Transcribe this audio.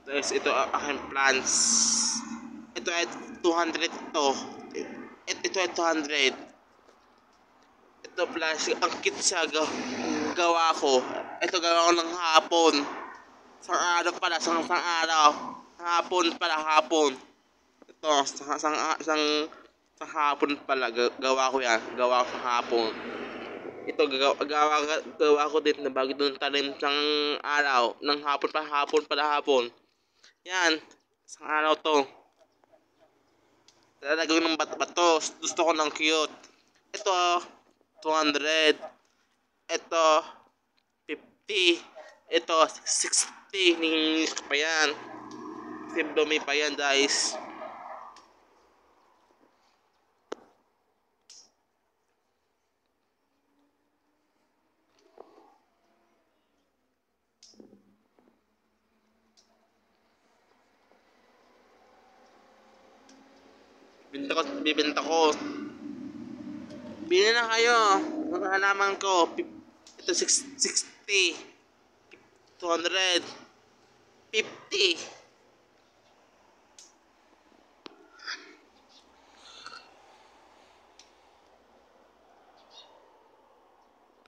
Tapos ito aking plants. Ito ay 200 ito. Ito ay 200. Ito plastic. Ang cute siya. Gawa ko. Ito gawa ko ng hapon. Sang araw pala. Sang araw. Hapon pala. Hapon. Ito. Sang hapon pala. Gawa ko yan. Gawa ko sa hapon. Ito gawa ko din na bago doon talim sang araw. Ng hapon pala hapon. Yan. Sang araw to. Lalagay ng bato. Gusto ko ng cute. Ito, 200. Ito, 50. Ito, 60. Nilinis ko pa yan. Kasi dumi pa yan, guys. Bibenta ko. Bili na kayo. Mga halaman ko. Ito 60. 200. 50.